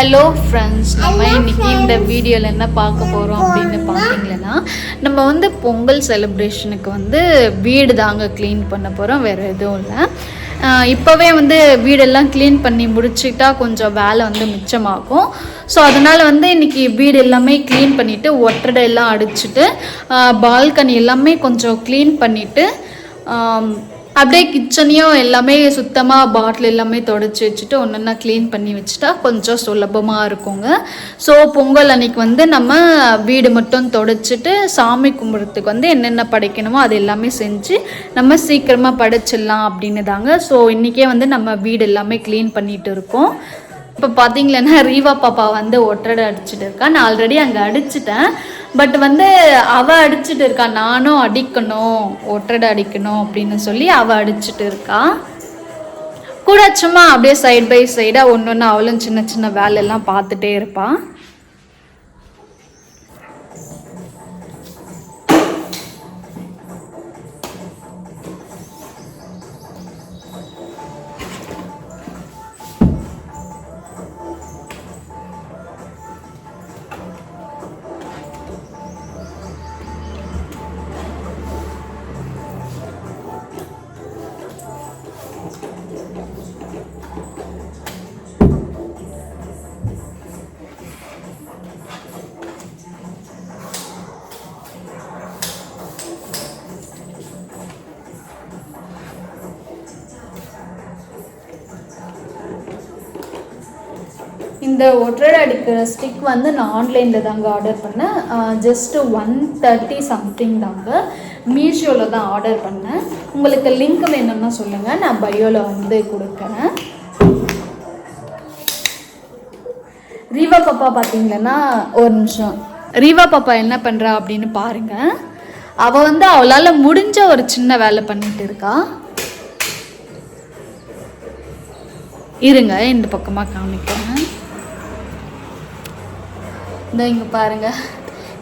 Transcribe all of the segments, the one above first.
Hello friends, நம்ம இன்னைக்கு இந்த வீடியோவில் என்ன பார்க்க போகிறோம் அப்படின்னு பார்த்தீங்கன்னா, நம்ம வந்து பொங்கல் செலிப்ரேஷனுக்கு வந்து வீடு தாங்க க்ளீன் பண்ண போகிறோம், வேறு எதுவும் இல்லை. இப்போவே வந்து வீடெல்லாம் க்ளீன் பண்ணி முடிச்சுட்டா கொஞ்சம் வேலை வந்து மிச்சமாகும். ஸோ அதனால் வந்து இன்றைக்கி வீடு எல்லாமே க்ளீன் பண்ணிவிட்டு ஒட்டடை எல்லாம் அடிச்சுட்டு பால்கனி எல்லாமே கொஞ்சம் க்ளீன் பண்ணிவிட்டு அப்படியே கிச்சனையும் எல்லாமே சுத்தமாக பாட்டில் எல்லாமே தொடச்சி வச்சுட்டு ஒன்றா க்ளீன் பண்ணி வச்சுட்டா கொஞ்சம் சுலபமாக இருக்குங்க. ஸோ பொங்கல் அன்னைக்கு வந்து நம்ம வீடு மட்டும் தொடச்சிட்டு சாமி கும்பிட்றதுக்கு வந்து என்னென்ன படைக்கணுமோ அது எல்லாமே செஞ்சு நம்ம சீக்கிரமாக படைச்சிடலாம் அப்படின்னு தாங்க. ஸோ இன்றைக்கே வந்து நம்ம வீடு எல்லாமே க்ளீன் பண்ணிகிட்டு இருக்கோம். இப்போ பார்த்தீங்களன்னா ரீவா பாப்பா வந்து ஒட்டடை அடிச்சுட்டு இருக்கா. நான் ஆல்ரெடி அங்கே அடிச்சிட்டேன், பட் வந்து அவள் அடிச்சுட்டு இருக்கா. நானும் அடிக்கணும், ஒட்டடை அடிக்கணும் அப்படின்னு சொல்லி அவள் அடிச்சுட்டு இருக்கா. கூட சும்மா அப்படியே சைட் பை சைடாக ஒன்று ஒன்று அவளும் சின்ன சின்ன வேலையெல்லாம் பார்த்துட்டே இருப்பாள். இந்த ஒட்டடை அடிக்கிற ஸ்டிக் வந்து நான் ஆன்லைனில் தாங்க ஆர்டர் பண்ணேன். ஜஸ்ட்டு 130 சம்திங் தாங்க. மீஷோவில் தான் ஆர்டர் பண்ணேன். உங்களுக்கு லிங்க் வேணும்னா சொல்லுங்கள், நான் பயோவில் வந்து கொடுக்குறேன். ரீவா பாப்பா பார்த்தீங்கன்னா ஒரு நிமிஷம், ரீவா பாப்பா என்ன பண்ணுறா அப்படின்னு பாருங்கள். அவள் வந்து அவளால் முடிஞ்ச ஒரு சின்ன வேலை பண்ணிட்டு இருக்கா. இருங்க, இந்த பக்கமாக காமிக்கிறேன். இந்த இங்கே பாருங்கள்,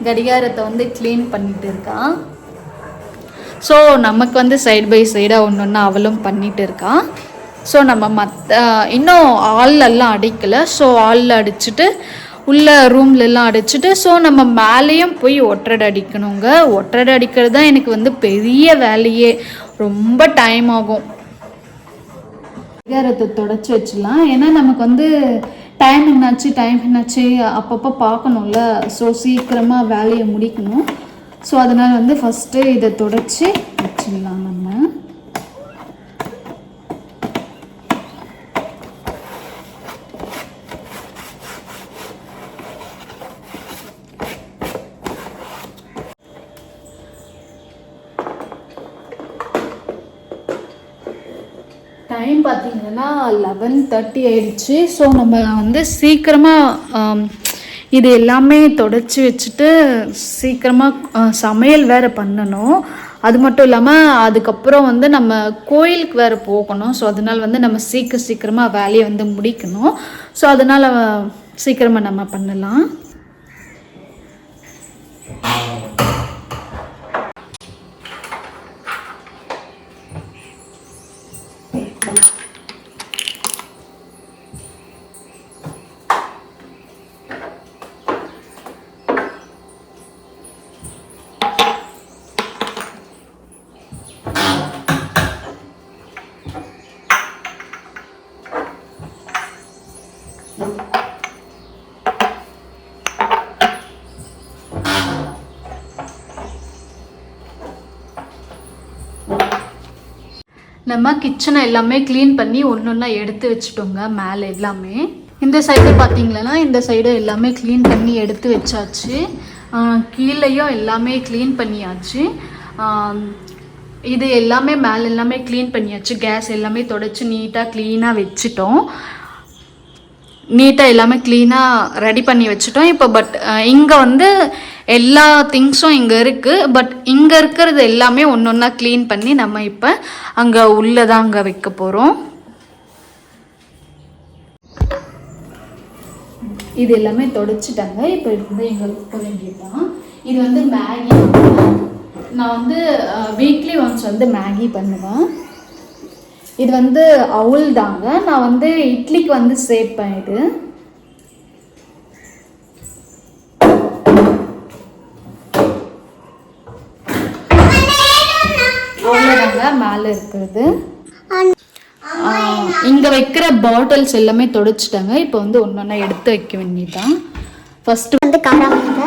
கடிகாரத்தை வந்து க்ளீன் பண்ணிட்டு இருக்கான். ஸோ நமக்கு வந்து சைடு பை சைடாக ஒன்று ஒன்று அவளும் பண்ணிட்டு இருக்கான். ஸோ நம்ம இன்னும் ஆல்லெல்லாம் அடிக்கலை. ஸோ ஆலில் அடிச்சுட்டு உள்ள ரூம்லெல்லாம் அடிச்சுட்டு ஸோ நம்ம மேலேயும் போய் ஒட்டடை அடிக்கணுங்க. ஒட்டடை அடிக்கிறது தான் எனக்கு வந்து பெரிய வேலையே, ரொம்ப டைம் ஆகும். கடிகாரத்தை தொடச்சி வச்சிடலாம், ஏன்னா நமக்கு வந்து டைம் என்னாச்சு அப்பப்போ பார்க்கணும்ல. ஸோ சீக்கிரமாக வேலையை முடிக்கணும். ஸோ அதனால் வந்து ஃபஸ்ட்டு இதை தொடச்சி வச்சிடலாம் நம்ம. டைம் பார்த்திங்கன்னா 11:30 ஆயிடுச்சு. ஸோ நம்ம வந்து சீக்கிரமாக இது எல்லாமே தொடச்சி வச்சுட்டு சீக்கிரமாக சமையல் வேறு பண்ணணும். அது மட்டும் இல்லாமல் அதுக்கப்புறம் வந்து நம்ம கோயிலுக்கு வேறு போகணும். ஸோ அதனால் வந்து நம்ம சீக்கிரமாக வேலையை வந்து முடிக்கணும். ஸோ அதனால் சீக்கிரமாக நம்ம பண்ணலாம். நம்ம கிச்சனை எல்லாமே க்ளீன் பண்ணி ஒன்று ஒன்றா எடுத்து வச்சுட்டோங்க. மேலே எல்லாமே இந்த சைடு பார்த்தீங்களன்னா இந்த சைடு எல்லாமே க்ளீன் பண்ணி எடுத்து வச்சாச்சு. கீழேயும் எல்லாமே க்ளீன் பண்ணியாச்சு. இது எல்லாமே மேலே எல்லாமே க்ளீன் பண்ணியாச்சு. கேஸ் எல்லாமே தொடச்சி நீட்டாக க்ளீனாக வச்சுட்டோம். நீட்டாக எல்லாமே க்ளீனாக ரெடி பண்ணி வச்சுட்டோம். இப்போ பட் இங்கே வந்து எல்லா திங்ஸும் இங்கே இருக்குது. பட் இங்கே இருக்கிறது எல்லாமே ஒன்று ஒன்றா க்ளீன் பண்ணி நம்ம இப்போ அங்கே உள்ளே தான் அங்கே வைக்க போகிறோம். இது எல்லாமே தொடச்சிட்டாங்க. இப்போ இது வந்து எங்களுக்கு வைக்க வேண்டியதுதான். இது வந்து மேகி. நான் வந்து வீக்லி ஒன்ஸ் வந்து மேகி பண்ணுவேன். இது வந்து அவுல் தாங்க. நான் வந்து இட்லிக்கு வந்து சேர்ப்பேன். இது அவ்வளோதாங்க மேலே இருக்கிறது. இங்கே வைக்கிற பாட்டில்ஸ் எல்லாமே தொடச்சிட்டாங்க. இப்போ வந்து ஒன்று ஒன்றா எடுத்து வைக்க வேண்டியதான். ஃபஸ்ட்டு வந்து காராமணிங்க,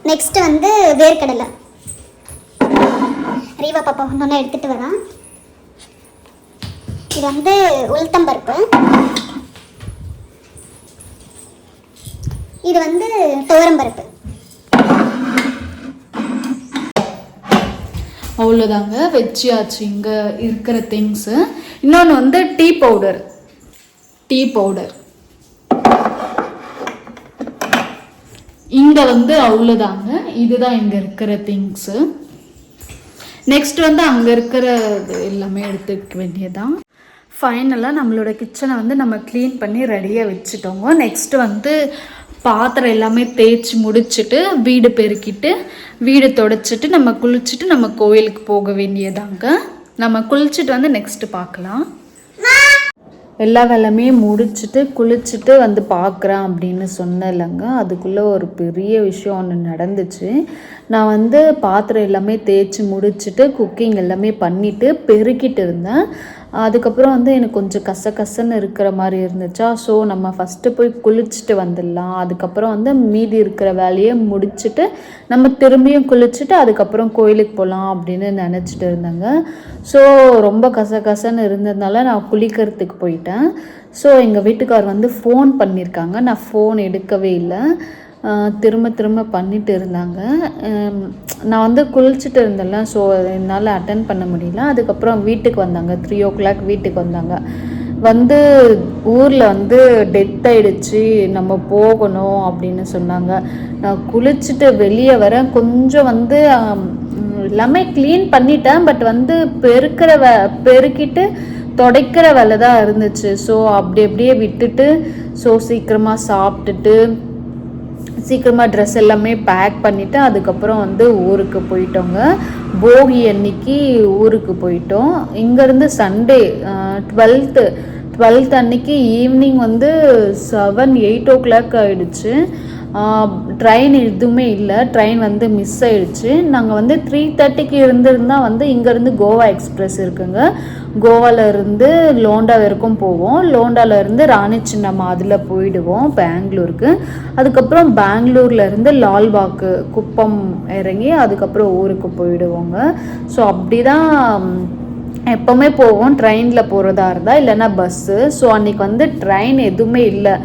நெக்ஸ்ட் வந்து வேர்க்கடலை. ரீவா பாப்பா ஒன்று ஒன்றா எடுத்துகிட்டு வரான். இது வந்து உளுத்தம்பருப்பு, இது வந்து துவரம்பருப்பு. அவ்வளோதாங்க வச்சியாச்சு இங்கே இருக்கிற திங்ஸு. இன்னொன்று வந்து டீ பவுடர் இங்கே வந்து அவ்வளோதாங்க. இதுதான் இங்கே இருக்கிற திங்ஸு. நெக்ஸ்ட் வந்து அங்கே இருக்கிற எல்லாமே எடுத்துக்க வேண்டியதான். ஃபைனலாக நம்மளோட கிச்சனை வந்து நம்ம க்ளீன் பண்ணி ரெடியாக வச்சுட்டோங்க. நெக்ஸ்ட்டு வந்து பாத்திரம் எல்லாமே தேய்ச்சி முடிச்சுட்டு வீடு பெருக்கிட்டு வீடு தொடச்சிட்டு நம்ம குளிச்சுட்டு நம்ம கோயிலுக்கு போக வேண்டியதாங்க. நம்ம குளிச்சுட்டு வந்து நெக்ஸ்ட்டு பார்க்கலாம். எல்லா வேலையுமே முடிச்சுட்டு குளிச்சுட்டு வந்து பார்க்குறேன் அப்படின்னு சொன்னேன்லங்க, அதுக்குள்ளே ஒரு பெரிய விஷயம் ஒன்று நடந்துச்சு. நான் வந்து பாத்திரம் எல்லாமே தேய்ச்சி முடிச்சுட்டு குக்கிங் எல்லாமே பண்ணிவிட்டு பெருக்கிட்டு இருந்தேன். அதுக்கப்புறம் வந்து எனக்கு கொஞ்சம் கசன்னு இருக்கிற மாதிரி இருந்துச்சா, ஸோ நம்ம ஃபஸ்ட்டு போய் குளிச்சுட்டு வந்துடலாம், அதுக்கப்புறம் வந்து மீதி இருக்கிற வேலையை முடிச்சுட்டு நம்ம திரும்பியும் குளிச்சுட்டு அதுக்கப்புறம் கோயிலுக்கு போகலாம் அப்படின்னு நினச்சிட்டு இருந்தாங்க. ஸோ ரொம்ப கசன்னு இருந்ததுனால நான் குளிக்கிறதுக்கு போயிட்டேன். ஸோ எங்கள் வீட்டுக்கார் வந்து ஃபோன் பண்ணியிருக்காங்க, நான் ஃபோன் எடுக்கவே இல்லை. திரும்ப பண்ணிட்டு இருந்தாங்க. நான் வந்து குளிச்சுட்டு இருந்தேன்ல, ஸோ என்னால் அட்டன் பண்ண முடியல. அதுக்கப்புறம் வீட்டுக்கு வந்தாங்க, 3 o'clock வீட்டுக்கு வந்தாங்க. வந்து ஊரில் வந்து டெத் ஆகிடுச்சு, நம்ம போகணும் அப்படின்னு சொன்னாங்க. நான் குளிச்சுட்டு வெளியே வரேன், கொஞ்சம் வந்து எல்லாமே க்ளீன் பண்ணிட்டேன். பட் வந்து பெருக்கிட்டு துடைக்கிற வேலை தான் இருந்துச்சு. ஸோ அப்படியே விட்டுட்டு ஸோ சீக்கிரமாக சாப்பிட்டுட்டு சீக்கிரமாக ட்ரெஸ் எல்லாமே பேக் பண்ணிவிட்டு அதுக்கப்புறம் வந்து ஊருக்கு போயிட்டோங்க. போகி அன்னைக்கு ஊருக்கு போயிட்டோம். இங்கேருந்து சண்டே 12th அன்னைக்கு ஈவினிங் வந்து 7-8 o'clock ஆகிடுச்சு. ட்ரெயின் எதுவுமே இல்லை, ட்ரெயின் வந்து மிஸ் ஆகிடுச்சு. நாங்கள் வந்து 3:30க்கு இருந்திருந்தால் வந்து இங்கேருந்து கோவா எக்ஸ்பிரஸ் இருக்குங்க, கோவாவிலேருந்து லோண்டா வரைக்கும் போவோம். லோண்டாவிலேருந்து ராணி சின்னம்மா அதில் போயிடுவோம் பெங்களூருக்கு. அதுக்கப்புறம் பெங்களூர்லேருந்து லால்பாக்கு குப்பம் இறங்கி அதுக்கப்புறம் ஊருக்கு போயிடுவோங்க. ஸோ அப்படி தான் எப்போவுமே போவோம், ட்ரெயினில் போகிறதா இருந்தால், இல்லைன்னா பஸ்ஸு. ஸோ அன்றைக்கி வந்து ட்ரெயின் எதுவுமே இல்லை,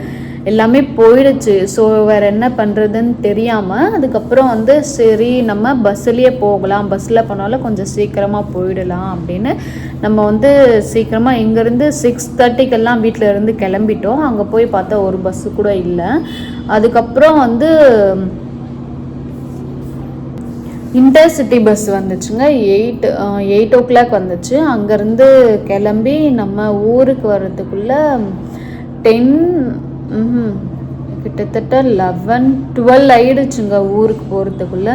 எல்லாமே போயிடுச்சு. ஸோ வேறு என்ன பண்ணுறதுன்னு தெரியாமல் அதுக்கப்புறம் வந்து சரி நம்ம பஸ்ஸுலேயே போகலாம், பஸ்ஸில் போனாலும் கொஞ்சம் சீக்கிரமாக போயிடலாம் அப்படின்னு நம்ம வந்து சீக்கிரமாக இங்கேருந்து 6:30க்கெல்லாம் வீட்டில் இருந்து கிளம்பிட்டோம். அங்கே போய் பார்த்தா ஒரு பஸ்ஸு கூட இல்லை. அதுக்கப்புறம் வந்து இன்டர்சிட்டி பஸ் வந்துச்சுங்க, 8 o'clock வந்துச்சு. அங்கேருந்து கிளம்பி நம்ம ஊருக்கு வர்றதுக்குள்ளே 10 கிட்டத்தட்ட 11-12 ஆயிடுச்சுங்க ஊருக்கு போகிறதுக்குள்ளே.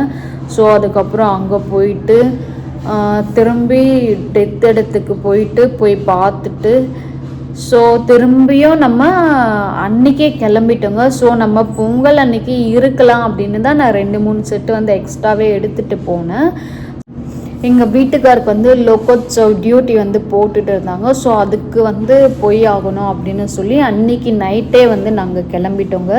ஸோ அதுக்கப்புறம் அங்கே போயிட்டு திரும்பி டெத் இடத்துக்கு போய் பார்த்துட்டு ஸோ திரும்பியும் நம்ம அன்றைக்கே கிளம்பிட்டோங்க. ஸோ நம்ம பொங்கல் அன்னைக்கு இருக்கலாம் அப்படின்னு தான் நான் 2-3 செட்டு வந்து எக்ஸ்ட்ராவே எடுத்துகிட்டு போனேன். எங்கள் வீட்டுக்காருக்கு வந்து லோகோத்சவ் டியூட்டி வந்து போட்டுட்டு இருந்தாங்க. ஸோ அதுக்கு வந்து போய் ஆகணும் அப்படின்னு சொல்லி அன்றைக்கி நைட்டே வந்து நாங்கள் கிளம்பிட்டோங்க.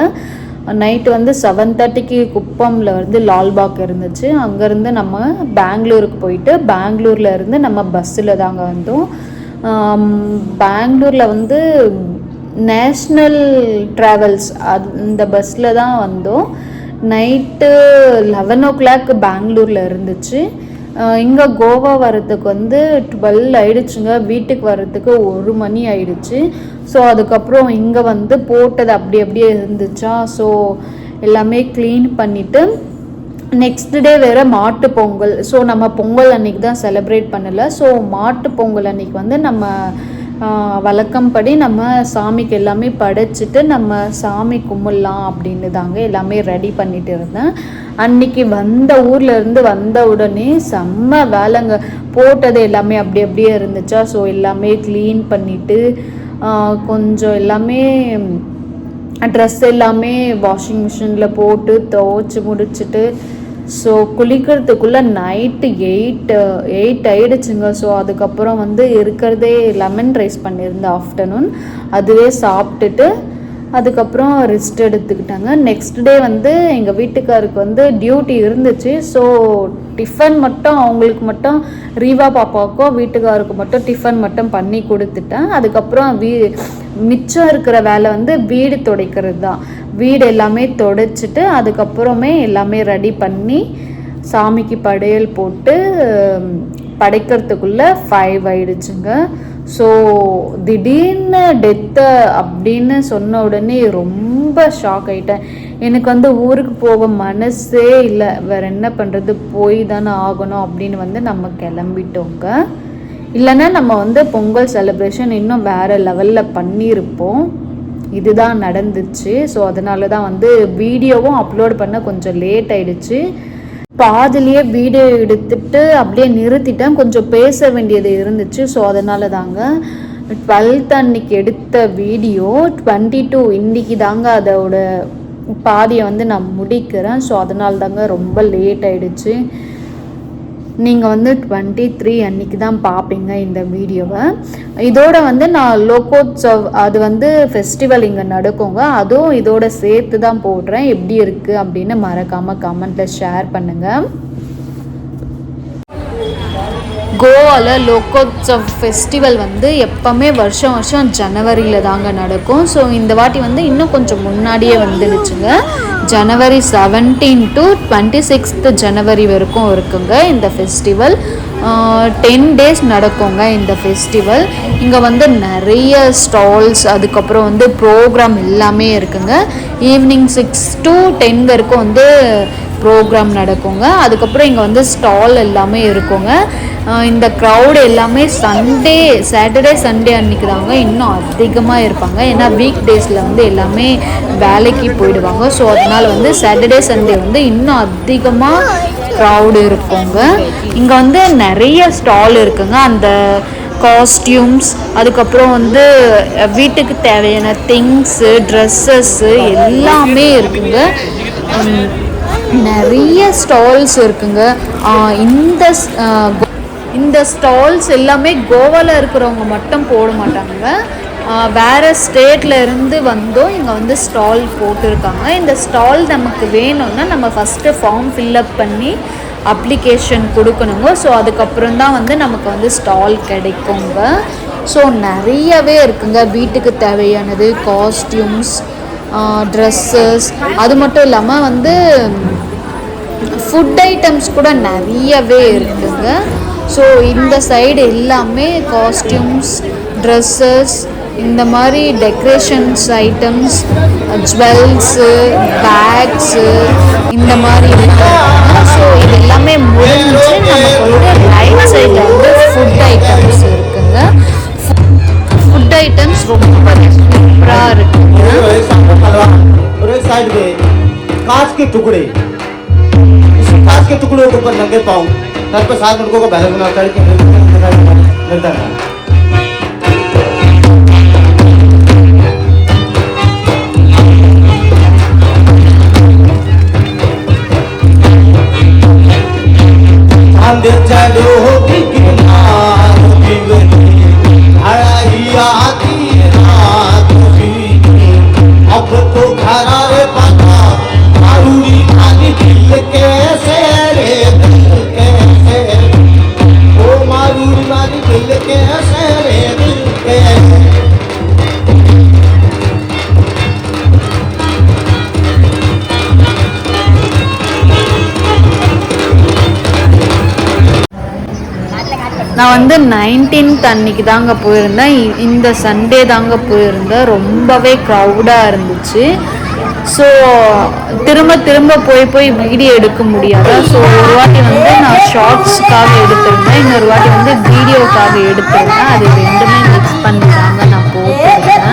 நைட்டு வந்து 7:30க்கு குப்பமில் வந்து லால்பாக் இருந்துச்சு. அங்கேருந்து நம்ம பெங்களூருக்கு போயிட்டு பெங்களூரில் இருந்து நம்ம பஸ்ஸில் தாங்க வந்தோம். பெங்களூரில் வந்து நேஷ்னல் ட்ராவல்ஸ் இந்த பஸ்ஸில் தான் வந்தோம். நைட்டு 11 o'clock பெங்களூரில் இருந்துச்சு. இங்கே கோவா வர்றதுக்கு வந்து 12 ஆயிடுச்சுங்க, வீட்டுக்கு வர்றதுக்கு 1 மணி ஆயிடுச்சு. ஸோ அதுக்கப்புறம் இங்கே வந்து போட்டது அப்படியே இருந்துச்சா, ஸோ எல்லாமே க்ளீன் பண்ணிவிட்டு நெக்ஸ்ட் டே வேறு மாட்டு பொங்கல். ஸோ நம்ம பொங்கல் அன்றைக்கி தான் செலிப்ரேட் பண்ணலை. ஸோ மாட்டு பொங்கல் அன்றைக்கி வந்து நம்ம வழக்கம்படி நம்ம சாமிக்கு எல்லாமே படைச்சிட்டு நம்ம சாமி கும்பிடலாம் அப்படின்னு தாங்க எல்லாமே ரெடி பண்ணிட்டு இருந்தேன். அன்றைக்கி ஊர்லேருந்து வந்த உடனே செம்ம வேலைங்க, போட்டது எல்லாமே அப்படியே இருந்துச்சா. ஸோ எல்லாமே க்ளீன் பண்ணிவிட்டு கொஞ்சம் எல்லாமே ட்ரெஸ் எல்லாமே வாஷிங் மிஷினில் போட்டு துவைச்சி முடிச்சுட்டு ஸோ குளிக்கிறதுக்குள்ளே நைட்டு 8 ஆயிடுச்சுங்க. ஸோ அதுக்கப்புறம் வந்து இருக்கிறதே லெமன் ரைஸ் பண்ணியிருந்தேன் ஆஃப்டர்நூன், அதுவே சாப்பிட்டுட்டு அதுக்கப்புறம் ரெஸ்ட் எடுத்துக்கிட்டாங்க. நெக்ஸ்ட் டே வந்து எங்கள் வீட்டுக்காருக்கு வந்து டியூட்டி இருந்துச்சு. ஸோ டிஃபன் மட்டும் அவங்களுக்கு மட்டும் ரீவா பாப்பாவுக்கும் வீட்டுக்காருக்கு மட்டும் டிஃபன் மட்டும் பண்ணி கொடுத்துட்டேன். அதுக்கப்புறம் மிச்சம் இருக்கிற வேலை வந்து வீடு துடைக்கிறது தான். வீடு எல்லாமே துடைச்சிட்டு அதுக்கப்புறமே எல்லாமே ரெடி பண்ணி சாமிக்கு படையல் போட்டு படைக்கிறதுக்குள்ளே 5 ஆயிடுச்சுங்க. ஸோ திடீர்னு டெத்து அப்படின்னு சொன்ன உடனே ரொம்ப ஷாக் ஆகிட்டேன். எனக்கு வந்து ஊருக்கு போக மனசே இல்லை. வேறு என்ன பண்ணுறது, போய் தானே ஆகணும் அப்படின்னு வந்து நம்ம கிளம்பிட்டோங்க. இல்லைன்னா நம்ம வந்து பொங்கல் செலிப்ரேஷன் இன்னும் வேறு லெவலில் பண்ணியிருப்போம். இதுதான் நடந்துச்சு. ஸோ அதனால தான் வந்து வீடியோவும் அப்லோட் பண்ண கொஞ்சம் லேட் ஆயிடுச்சு. பாதிலேயே வீடியோ எடுத்துட்டு அப்படியே நிறுத்திட்டேன், கொஞ்சம் பேச வேண்டியது இருந்துச்சு. ஸோ அதனால தாங்க 12th அன்னைக்கு எடுத்த வீடியோ 22 இன்னைக்கு தாங்க அதோட பாதியை வந்து நான் முடிக்கிறேன். ஸோ அதனால தாங்க ரொம்ப லேட் ஆயிடுச்சு. நீங்கள் வந்து 23 அன்னைக்கு தான் பார்ப்பீங்க இந்த வீடியோவை. இதோட வந்து நான் லோகோத்சவ் அது வந்து ஃபெஸ்டிவல் இங்கே நடக்குங்க, அதுவும் இதோட சேர்த்து தான் போடுறேன். எப்படி இருக்குது அப்படின்னு மறக்காமல் கமெண்ட்டில் ஷேர் பண்ணுங்கள். கோவாவில் லோகோத்சவ் ஃபெஸ்டிவல் வந்து எப்போவுமே வருஷம் வருஷம் ஜனவரியில் தாங்க நடக்கும். ஸோ இந்த வாட்டி வந்து இன்னும் கொஞ்சம் முன்னாடியே வந்துடுச்சுங்க. ஜனவரி 17 to 26 ஜனவரி வரைக்கும் இருக்குங்க இந்த ஃபெஸ்டிவல். 10 days நடக்குங்க இந்த ஃபெஸ்டிவல். இங்கே வந்து நிறைய ஸ்டால்ஸ், அதுக்கப்புறம் வந்து ப்ரோக்ராம் எல்லாமே இருக்குங்க. ஈவினிங் 6 to 10 வரைக்கும் வந்து ப்ரோக்ராம் நடக்குங்க. அதுக்கப்புறம் இங்கே வந்து ஸ்டால் எல்லாமே இருக்குங்க. இந்த க்ரௌடு எல்லாமே சாட்டர்டே சண்டே அன்றைக்கி தாங்க இன்னும் அதிகமாக இருப்பாங்க. ஏன்னா வீக் டேஸில் வந்து எல்லாமே வேலைக்கு போயிடுவாங்க. ஸோ அதனால் வந்து சாட்டர்டே சண்டே வந்து இன்னும் அதிகமாக க்ரௌடு இருக்குங்க. இங்கே வந்து நிறைய ஸ்டால் இருக்குங்க. அந்த காஸ்டியூம்ஸ், அதுக்கப்புறம் வந்து வீட்டுக்கு தேவையான திங்ஸு, ட்ரெஸ்ஸஸ்ஸு எல்லாமே இருக்குங்க. நிறைய ஸ்டால்ஸ் இருக்குங்க. இந்த ஸ்டால்ஸ் எல்லாமே கோவாவில் இருக்கிறவங்க மட்டும் போட மாட்டாங்க, வேறு ஸ்டேட்டில் இருந்து வந்தும் இங்கே வந்து ஸ்டால் போட்டிருக்காங்க. இந்த ஸ்டால் நமக்கு வேணும்னா நம்ம ஃபஸ்ட்டு ஃபார்ம் ஃபில்லப் பண்ணி அப்ளிகேஷன் கொடுக்கணுங்க. ஸோ அதுக்கப்புறம் தான் வந்து நமக்கு வந்து ஸ்டால் கிடைக்குங்க. ஸோ நிறையவே இருக்குங்க. வீட்டுக்கு தேவையானது, காஸ்டியூம்ஸ், ட்ரெஸ்ஸஸ், அது மட்டும் இல்லாமல் வந்து ஃபுட் ஐட்டம்ஸ் கூட நிறையவே இருக்குங்க. ஸோ இந்த சைடு எல்லாமே காஸ்டியூம்ஸ், ட்ரெஸ்ஸஸ், இந்த மாதிரி டெக்கரேஷன்ஸ் ஐட்டம்ஸ், ஜுவல்ஸு, பேக்ஸு, இந்த மாதிரி இருக்குங்க. ஸோ இது எல்லாமே முடிஞ்சு நமக்கு வந்து ரைட் சைடில் வந்து ஃபுட் ஐட்டம்ஸ் இருக்குங்க. ஃபுட் ஐட்டம்ஸ் ரொம்ப சூப்பராக இருக்குங்க. कांच के टुकड़े, इस कांच के टुकड़ों के ऊपर नंगे पाँव सर पर 7 लड़कों को बैठा बना करके मिलता है। चलो होती किनार आती रात अब तो घरा रे पता मारूरी खाली दिल कैसे रे दिल कैसे, ओ मारूरी खाली दिल कैसे रे दिल कैसे। நான் வந்து 19th அன்னைக்கு தாங்க போயிருந்தேன். இந்த சண்டே தாங்க போயிருந்தேன். ரொம்பவே க்ரௌடாக இருந்துச்சு. ஸோ திரும்ப போய் வீடியோ எடுக்க முடியாது. ஸோ ஒரு வாட்டி வந்து நான் ஷார்ட்ஸுக்காக எடுத்திருந்தேன், இன்னொரு வாட்டி வந்து வீடியோக்காக எடுத்திருந்தேன். அது ரெண்டுமே மிக்ஸ் பண்ணி தாங்க நான் போட்டிருக்கேன்.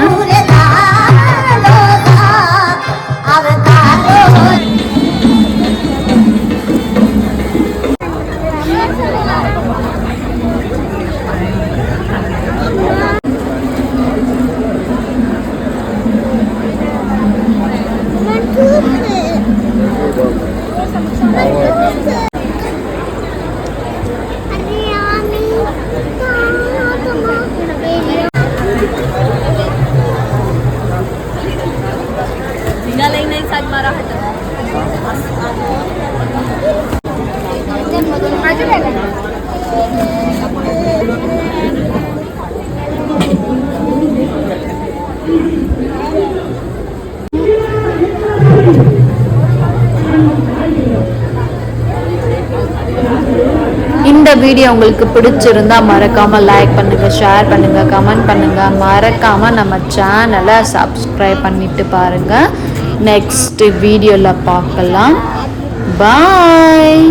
வீடியோ உங்களுக்கு பிடிச்சிருந்தா மறக்காமல் லைக் பண்ணுங்கள், ஷேர் பண்ணுங்கள், கமெண்ட் பண்ணுங்கள். மறக்காமல் நம்ம சேனலை சப்ஸ்கிரைப் பண்ணிட்டு பாருங்கள். நெக்ஸ்ட் வீடியோவில் பார்க்கலாம். பாய்.